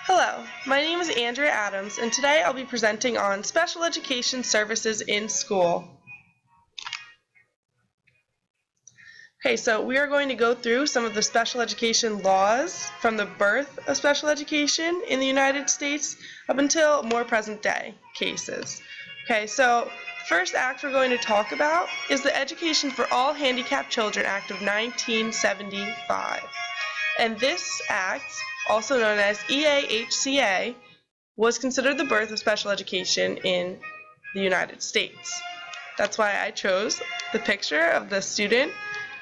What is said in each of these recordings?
Hello, my name is Andrea Adams, and today I'll be presenting on special education services in school. Okay, so we are going to go through some of the special education laws from the birth of special education in the United States up until more present day cases. Okay, so the first act we're going to talk about is the Education for All Handicapped Children Act of 1975. And this act, also known as EAHCA, was considered the birth of special education in the United States. That's why I chose the picture of the student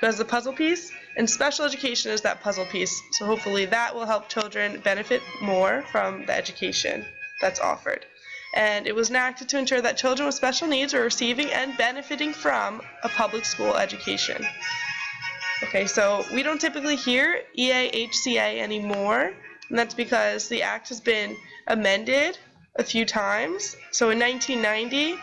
who has the puzzle piece, and special education is that puzzle piece. So hopefully that will help children benefit more from the education that's offered. And it was enacted to ensure that children with special needs are receiving and benefiting from a public school education. Okay, so we don't typically hear EAHCA anymore, and that's because the act has been amended a few times. So in 1990,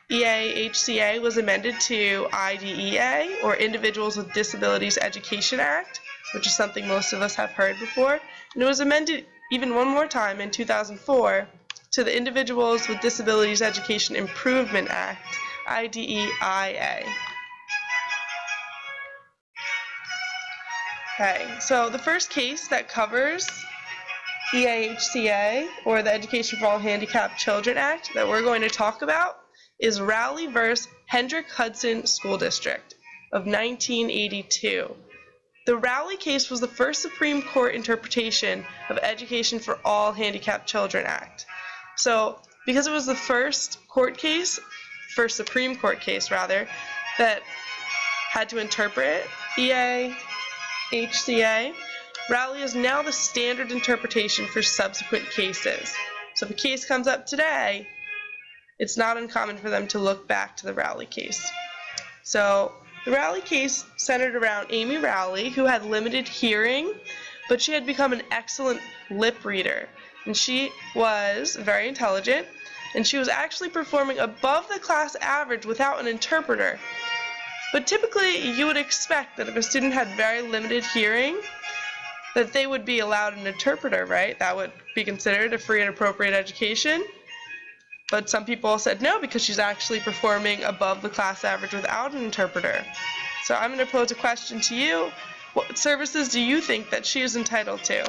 EAHCA was amended to IDEA, or Individuals with Disabilities Education Act, which is something most of us have heard before, and it was amended even one more time in 2004 to the Individuals with Disabilities Education Improvement Act, IDEIA. Okay, so the first case that covers EAHCA, or the Education for All Handicapped Children Act, that we're going to talk about is Rowley v. Hendrick-Hudson School District of 1982. The Rowley case was the first Supreme Court interpretation of Education for All Handicapped Children Act. So, because it was the first Supreme Court case, that had to interpret EAHCA, Rowley is now the standard interpretation for subsequent cases. So if a case comes up today, it's not uncommon for them to look back to the Rowley case. So the Rowley case centered around Amy Rowley, who had limited hearing, but she had become an excellent lip reader. And she was very intelligent, and she was actually performing above the class average without an interpreter. But typically, you would expect that if a student had very limited hearing, that they would be allowed an interpreter, right? That would be considered a free and appropriate education. But some people said no, because she's actually performing above the class average without an interpreter. So I'm going to pose a question to you. What services do you think that she is entitled to?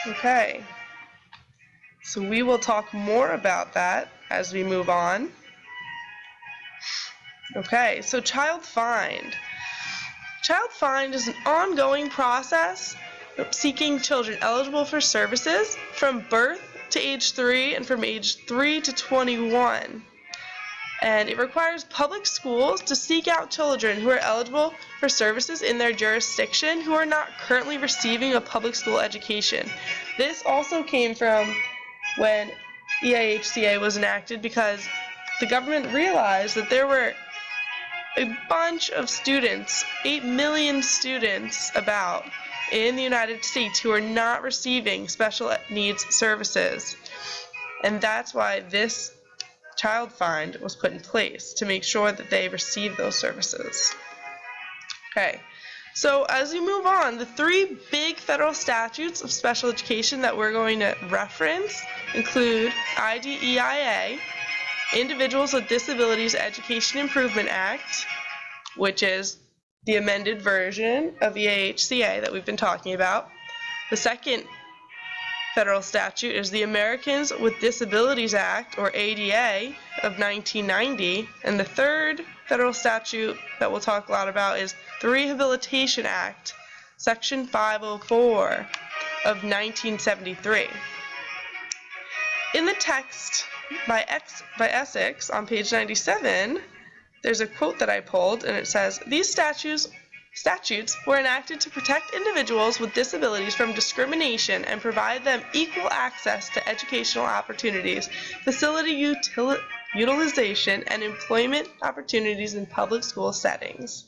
Okay, so we will talk more about that as we move on. Okay, so child find. Child find is an ongoing process of seeking children eligible for services from birth to age 3 and from age 3 to 21. And it requires public schools to seek out children who are eligible for services in their jurisdiction who are not currently receiving a public school education. This also came from when EAHCA was enacted, because the government realized that there were a bunch of students, 8 million students about, in the United States who are not receiving special needs services. And that's why this child find was put in place, to make sure that they receive those services. Okay, so as we move on, the 3 big federal statutes of special education that we're going to reference include IDEIA, Individuals with Disabilities Education Improvement Act, which is the amended version of EAHCA that we've been talking about. The second federal statute is the Americans with Disabilities Act, or ADA, of 1990, and the third federal statute that we'll talk a lot about is the Rehabilitation Act, Section 504 of 1973. In the text by Essex on page 97, there's a quote that I pulled, and it says, "These statutes were enacted to protect individuals with disabilities from discrimination and provide them equal access to educational opportunities, facility utilization, and employment opportunities in public school settings."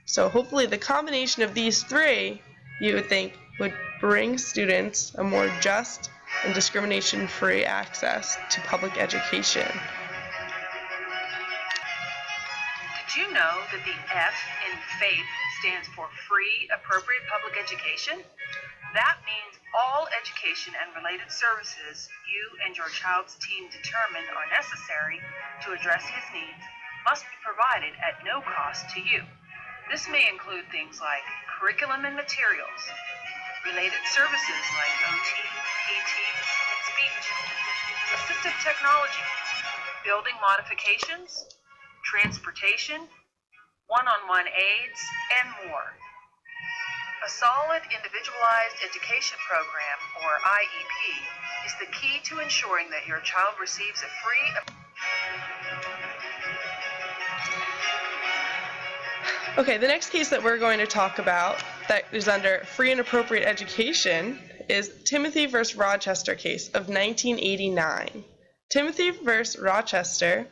So hopefully the combination of these 3, you would think, would bring students a more just and discrimination-free access to public education. Do you know that the F in FAPE stands for Free Appropriate Public Education? That means all education and related services you and your child's team determine are necessary to address his needs must be provided at no cost to you. This may include things like curriculum and materials, related services like OT, PT, and speech, assistive technology, building modifications, transportation, one-on-one aids, and more. A solid individualized education program, or IEP, is the key to ensuring that your child receives a free. Okay, the next case that we're going to talk about that is under free and appropriate education is Timothy v. Rochester case of 1989. Timothy v. Rochester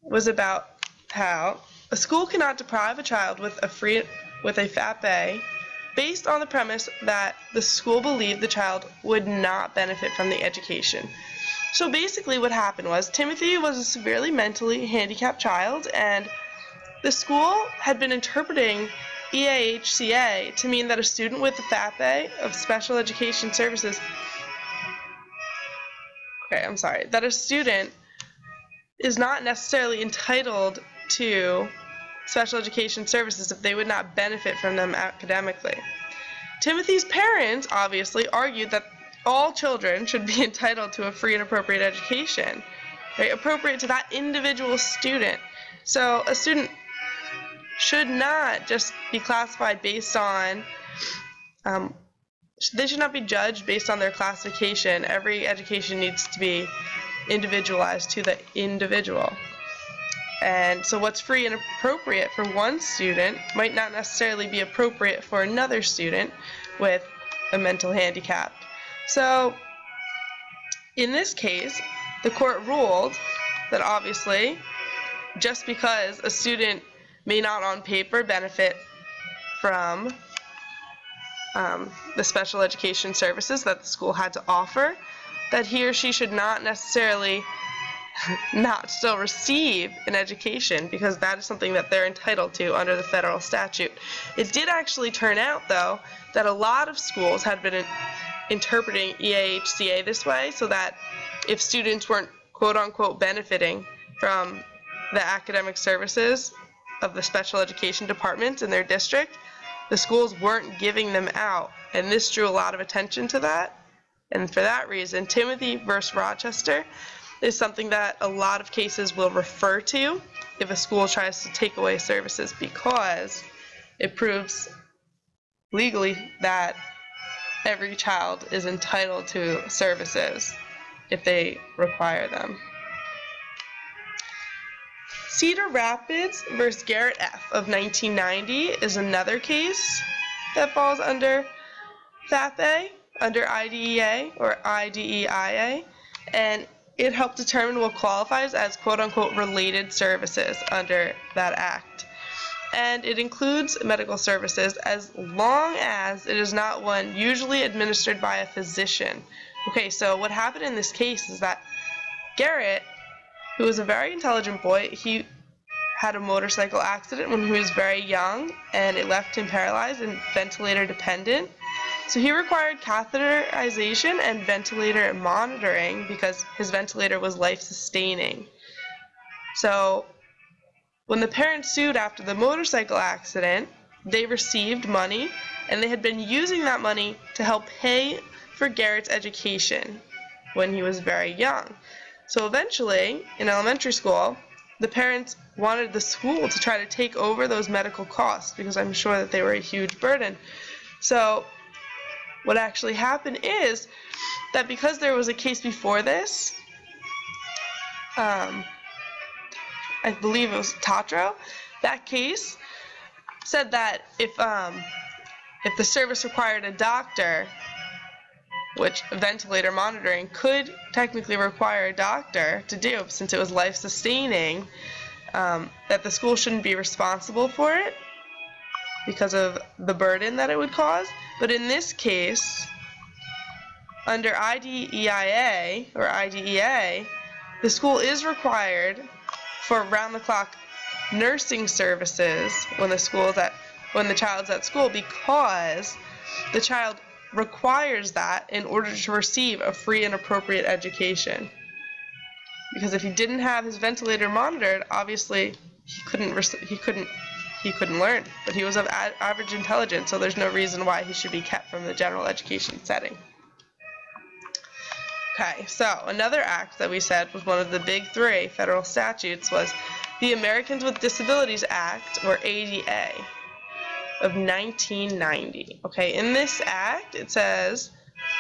was about how a school cannot deprive a child with a FAPE based on the premise that the school believed the child would not benefit from the education. So basically what happened was Timothy was a severely mentally handicapped child, and the school had been interpreting EAHCA to mean that a student with a FAPE of special education services, that a student is not necessarily entitled to special education services if they would not benefit from them academically. Timothy's parents obviously argued that all children should be entitled to a free and appropriate education, right, appropriate to that individual student. So a student should not just be classified based on, they should not be judged based on their classification. Every education needs to be individualized to the individual. And so what's free and appropriate for one student might not necessarily be appropriate for another student with a mental handicap. So in this case, the court ruled that obviously just because a student may not on paper benefit from the special education services that the school had to offer, that he or she should not necessarily not still receive an education, because that is something that they're entitled to under the federal statute. It did actually turn out, though, that a lot of schools had been interpreting EAHCA this way, so that if students weren't quote-unquote benefiting from the academic services of the special education departments in their district, the schools weren't giving them out, and this drew a lot of attention to that. And for that reason, Timothy versus Rochester is something that a lot of cases will refer to if a school tries to take away services, because it proves legally that every child is entitled to services if they require them. Cedar Rapids versus Garrett F. of 1990 is another case that falls under FAPE, under IDEA or IDEIA, and it helped determine what qualifies as quote-unquote related services under that act. And it includes medical services as long as it is not one usually administered by a physician. Okay, so what happened in this case is that Garrett, who was a very intelligent boy, he had a motorcycle accident when he was very young, and it left him paralyzed and ventilator dependent. So he required catheterization and ventilator monitoring because his ventilator was life-sustaining. So when the parents sued after the motorcycle accident, they received money, and they had been using that money to help pay for Garrett's education when he was very young. So eventually, in elementary school, the parents wanted the school to try to take over those medical costs because I'm sure that they were a huge burden. So what actually happened is that because there was a case before this, I believe it was Tatro, that case said that if the service required a doctor, which ventilator monitoring could technically require a doctor to do since it was life-sustaining, that the school shouldn't be responsible for it because of the burden that it would cause. But in this case, under IDEIA or IDEA, the school is required for round-the-clock nursing services when the child's at school, because the child requires that in order to receive a free and appropriate education. Because if he didn't have his ventilator monitored, obviously he couldn't learn. But he was of average intelligence, so there's no reason why he should be kept from the general education setting. Okay, so another act that we said was one of the big three federal statutes was the Americans with Disabilities Act, or ADA, of 1990. Okay, in this act it says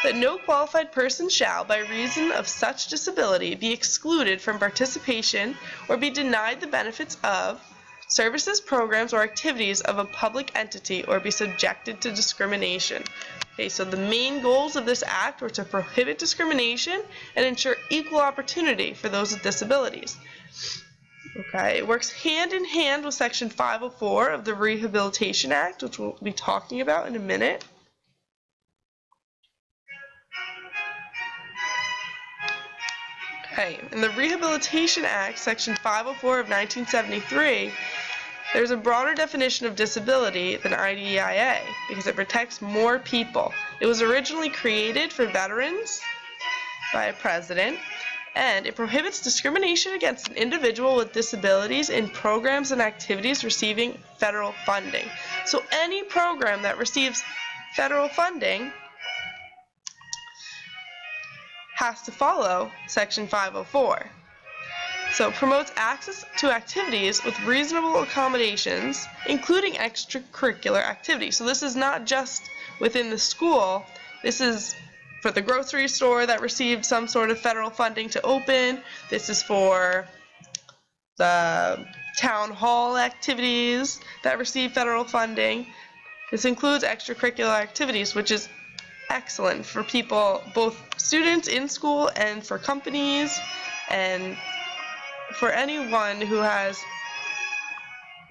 that no qualified person shall, by reason of such disability, be excluded from participation or be denied the benefits of services, programs, or activities of a public entity or be subjected to discrimination. Okay, so the main goals of this act were to prohibit discrimination and ensure equal opportunity for those with disabilities. Okay, it works hand in hand with Section 504 of the Rehabilitation Act, which we'll be talking about in a minute. Okay, in the Rehabilitation Act, Section 504 of 1973, there's a broader definition of disability than IDEA because it protects more people. It was originally created for veterans by a president, and it prohibits discrimination against an individual with disabilities in programs and activities receiving federal funding. So any program that receives federal funding has to follow Section 504. So it promotes access to activities with reasonable accommodations, including extracurricular activities. So this is not just within the school. This is for the grocery store that received some sort of federal funding to open. This is for the town hall activities that receive federal funding. This includes extracurricular activities, which is excellent for people, both students in school and for companies and for anyone who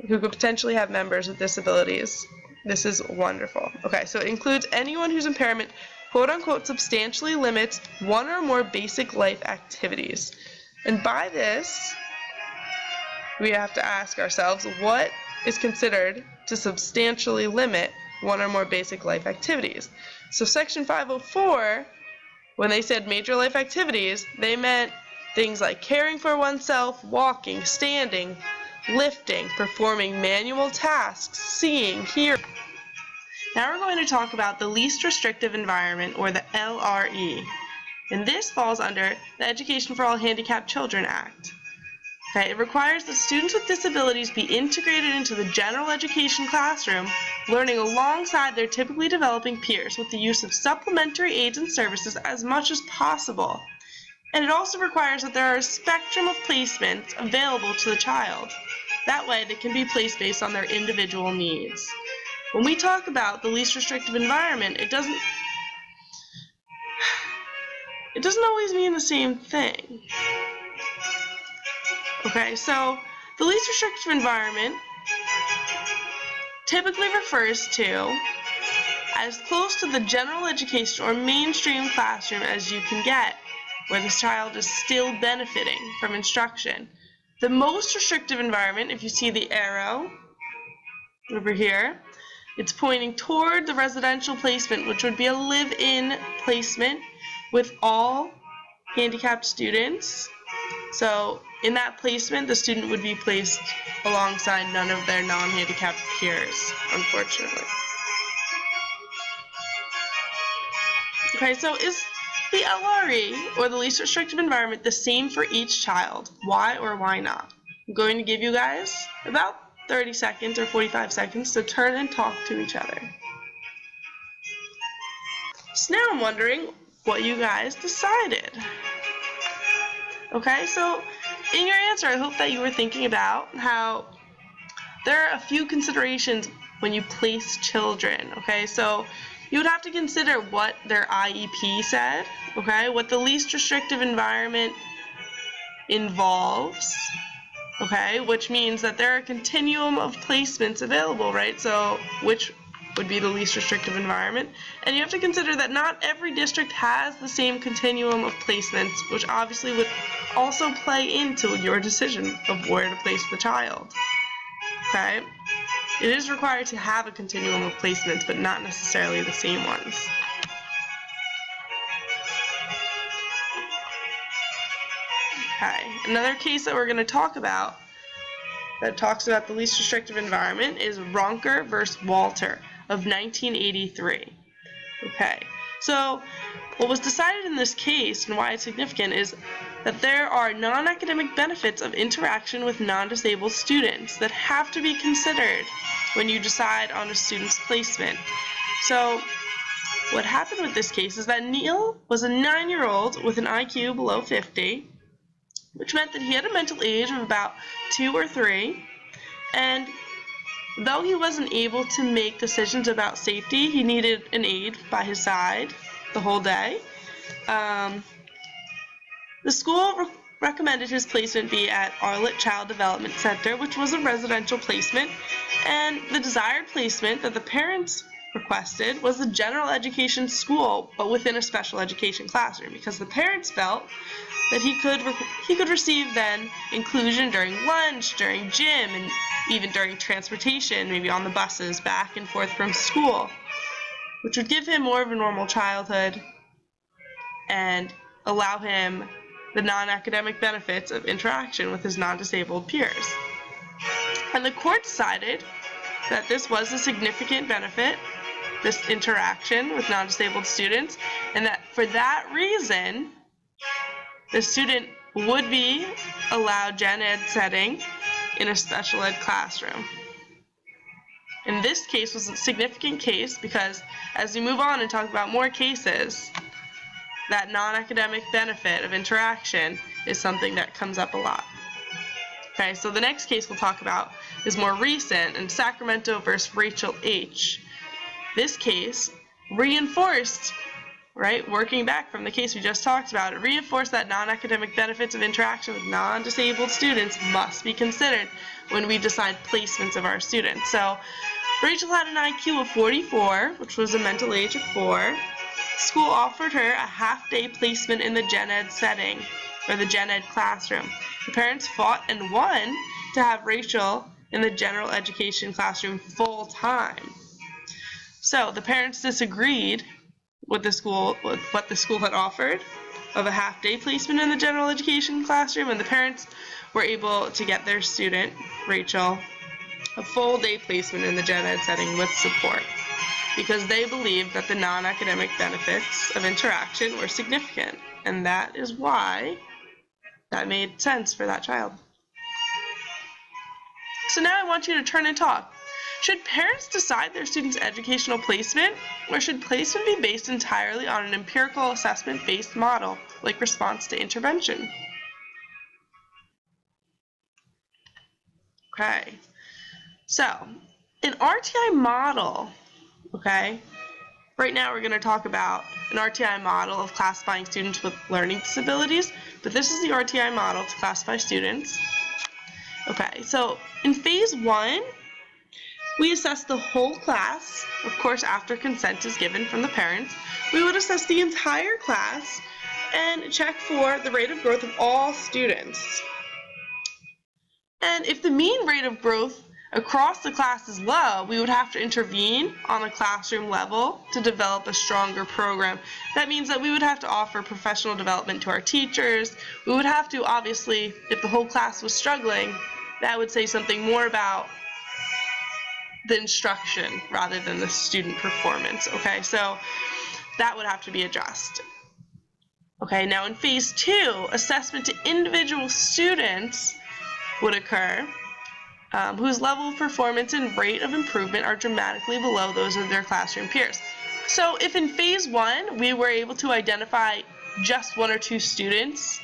could potentially have members with disabilities. This is wonderful. Okay, so it includes anyone whose impairment quote-unquote substantially limits one or more basic life activities. And by this, we have to ask ourselves, what is considered to substantially limit one or more basic life activities? So Section 504, when they said major life activities, they meant things like caring for oneself, walking, standing, lifting, performing manual tasks, seeing, hearing. Now we're going to talk about the least restrictive environment, or the LRE. And this falls under the Education for All Handicapped Children Act. Okay, it requires that students with disabilities be integrated into the general education classroom, learning alongside their typically developing peers with the use of supplementary aids and services as much as possible. And it also requires that there are a spectrum of placements available to the child. That way they can be placed based on their individual needs. When we talk about the least restrictive environment, it doesn't always mean the same thing. Okay, so the least restrictive environment typically refers to as close to the general education or mainstream classroom as you can get, where this child is still benefiting from instruction. The most restrictive environment, if you see the arrow over here, it's pointing toward the residential placement, which would be a live-in placement with all handicapped students. So in that placement, the student would be placed alongside none of their non-handicapped peers, unfortunately. Okay, so is the LRE, or the least restrictive environment, the same for each child? Why or why not? I'm going to give you guys about 30 seconds or 45 seconds to turn and talk to each other. So now I'm wondering what you guys decided. Okay, so in your answer, I hope that you were thinking about how there are a few considerations when you place children. Okay, so you would have to consider what their IEP said, okay, what the least restrictive environment involves, okay, which means that there are a continuum of placements available, right? So which would be the least restrictive environment? And you have to consider that not every district has the same continuum of placements, which obviously would also play into your decision of where to place the child. Okay? It is required to have a continuum of placements, but not necessarily the same ones. Okay, another case that we're going to talk about that talks about the least restrictive environment is Ronker versus Walter of 1983. Okay, so what was decided in this case and why it's significant is that there are non-academic benefits of interaction with non-disabled students that have to be considered when you decide on a student's placement. So what happened with this case is that Neil was a 9-year-old with an IQ below 50, which meant that he had a mental age of about 2 or 3, and though he wasn't able to make decisions about safety, he needed an aide by his side the whole day. The school recommended his placement be at Arlett Child Development Center, which was a residential placement, and the desired placement that the parents requested was the general education school, but within a special education classroom, because the parents felt that he could receive then inclusion during lunch, during gym, and even during transportation, maybe on the buses back and forth from school, which would give him more of a normal childhood and allow him the non-academic benefits of interaction with his non-disabled peers. And the court decided that this was a significant benefit, this interaction with non-disabled students, and that for that reason, the student would be allowed gen ed setting in a special ed classroom. And this case was a significant case because as we move on and talk about more cases, that non-academic benefit of interaction is something that comes up a lot. Okay, so the next case we'll talk about is more recent, and Sacramento versus Rachel H. This case reinforced, right, working back from the case we just talked about, it reinforced that non-academic benefits of interaction with non-disabled students must be considered when we decide placements of our students. So Rachel had an IQ of 44, which was a mental age of 4. School offered her a half-day placement in the gen ed setting, or the gen ed classroom. The parents fought and won to have Rachel in the general education classroom full-time. So the parents disagreed with what the school had offered of a half-day placement in the general education classroom, and the parents were able to get their student, Rachel, a full-day placement in the gen ed setting with support, because they believed that the non-academic benefits of interaction were significant, and that is why that made sense for that child. So now I want you to turn and talk. Should parents decide their students' educational placement, or should placement be based entirely on an empirical assessment-based model, like response to intervention? Okay, so an RTI model, okay, right now we're going to talk about an RTI model of classifying students with learning disabilities, but this is the RTI model to classify students. Okay, so in phase 1, we assess the whole class. Of course, after consent is given from the parents, we would assess the entire class and check for the rate of growth of all students. And if the mean rate of growth across the class is low, we would have to intervene on a classroom level to develop a stronger program. That means that we would have to offer professional development to our teachers. We would have to, obviously, if the whole class was struggling, that would say something more about the instruction rather than the student performance. Okay, so that would have to be addressed. Okay, now in phase 2, assessment to individual students would occur whose level of performance and rate of improvement are dramatically below those of their classroom peers. So if in phase 1 we were able to identify just 1 or 2 students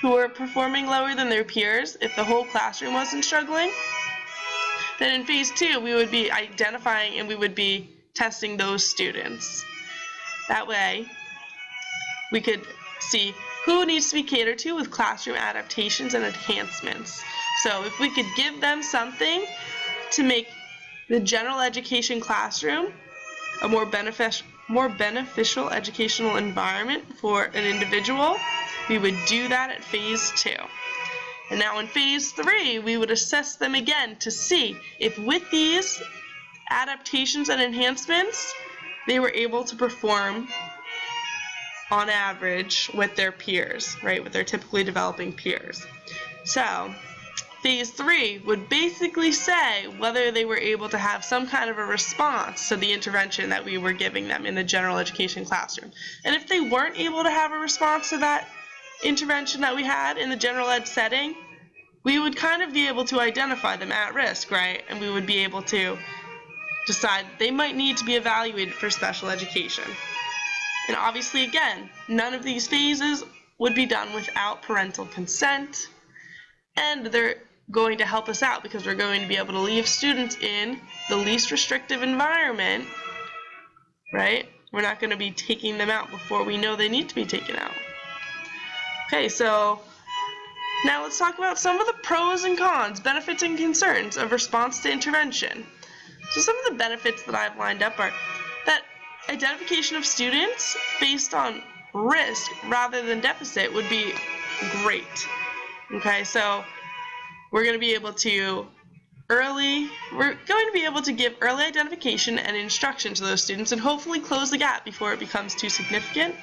who were performing lower than their peers, if the whole classroom wasn't struggling, then in phase 2 we would be identifying and we would be testing those students. That way we could see who needs to be catered to with classroom adaptations and enhancements. So if we could give them something to make the general education classroom a more beneficial educational environment for an individual, we would do that at phase 2. And And now in phase 3, we would assess them again to see if with these adaptations and enhancements, they were able to perform on average with their peers, right, with their typically developing peers. So phase 3 would basically say whether they were able to have some kind of a response to the intervention that we were giving them in the general education classroom. And if they weren't able to have a response to that intervention that we had in the general ed setting, we would kind of be able to identify them at risk, right? And we would be able to decide they might need to be evaluated for special education. And obviously, again, none of these phases would be done without parental consent, and they're going to help us out because we're going to be able to leave students in the least restrictive environment, right? We're not going to be taking them out before we know they need to be taken out. Okay, so now let's talk about some of the pros and cons, benefits and concerns of response to intervention. So some of the benefits that I've lined up are that identification of students based on risk rather than deficit would be great. Okay, so we're going to be able to give early identification and instruction to those students and hopefully close the gap before it becomes too significant.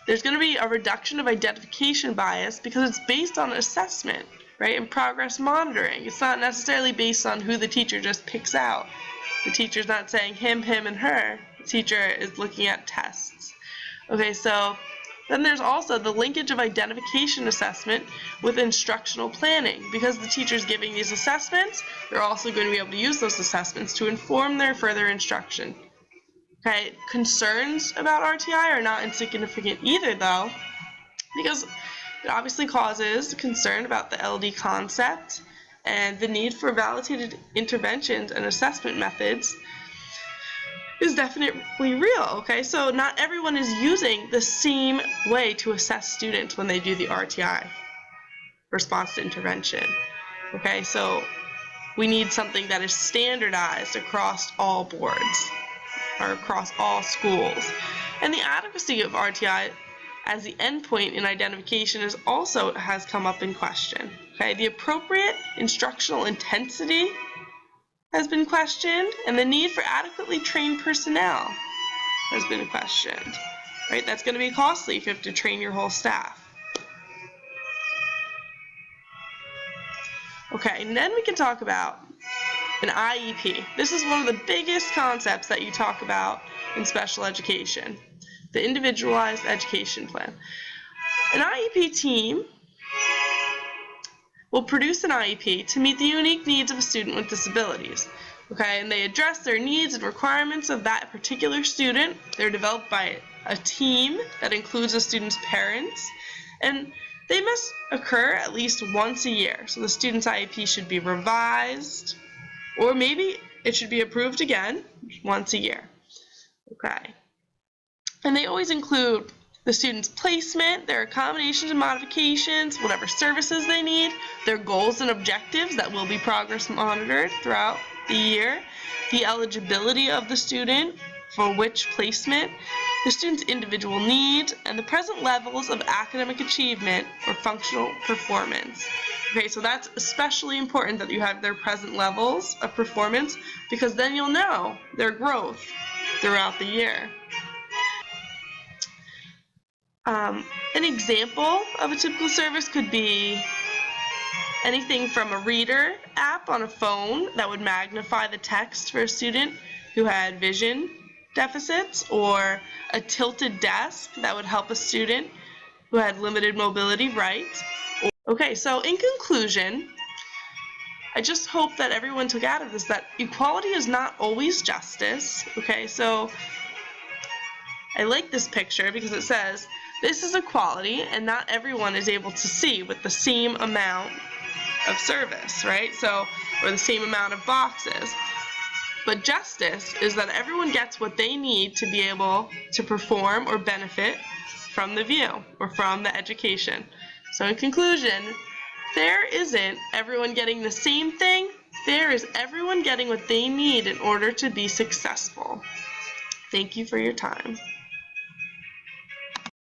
There's going to be a reduction of identification bias because it's based on assessment, right, and progress monitoring. It's not necessarily based on who the teacher just picks out. The teacher's not saying him, and her. The teacher is looking at tests. Okay, so then there's also the linkage of identification assessment with instructional planning. Because the teacher's giving these assessments, they're also going to be able to use those assessments to inform their further instruction. Okay, concerns about RTI are not insignificant either, though, because it obviously causes concern about the LD concept and the need for validated interventions and assessment methods is definitely real, okay? So not everyone is using the same way to assess students when they do the RTI, response to intervention, okay? So we need something that is standardized across all boards or across all schools. And the adequacy of RTI as the endpoint in identification has come up in question, okay? The appropriate instructional intensity has been questioned, and the need for adequately trained personnel has been questioned, right? That's going to be costly if you have to train your whole staff. Okay, and then we can talk about an IEP. This is one of the biggest concepts that you talk about in special education, the Individualized Education Plan. An IEP team will produce an IEP to meet the unique needs of a student with disabilities. Okay, and they address their needs and requirements of that particular student. They're developed by a team that includes the student's parents, and they must occur at least once a year. So the student's IEP should be revised, or maybe it should be approved again once a year. Okay, and they always include the student's placement, their accommodations and modifications, whatever services they need, their goals and objectives that will be progress monitored throughout the year, the eligibility of the student for which placement, the student's individual needs, and the present levels of academic achievement or functional performance. Okay, so that's especially important that you have their present levels of performance because then you'll know their growth throughout the year. An example of a typical service could be anything from a reader app on a phone that would magnify the text for a student who had vision deficits, or a tilted desk that would help a student who had limited mobility write. Okay, so in conclusion, I just hope that everyone took out of this that equality is not always justice. Okay, so I like this picture because it says, this is equality, and not everyone is able to see with the same amount of service, right? So, or the same amount of boxes. But justice is that everyone gets what they need to be able to perform or benefit from the view or from the education. So in conclusion, there isn't everyone getting the same thing. There is everyone getting what they need in order to be successful. Thank you for your time.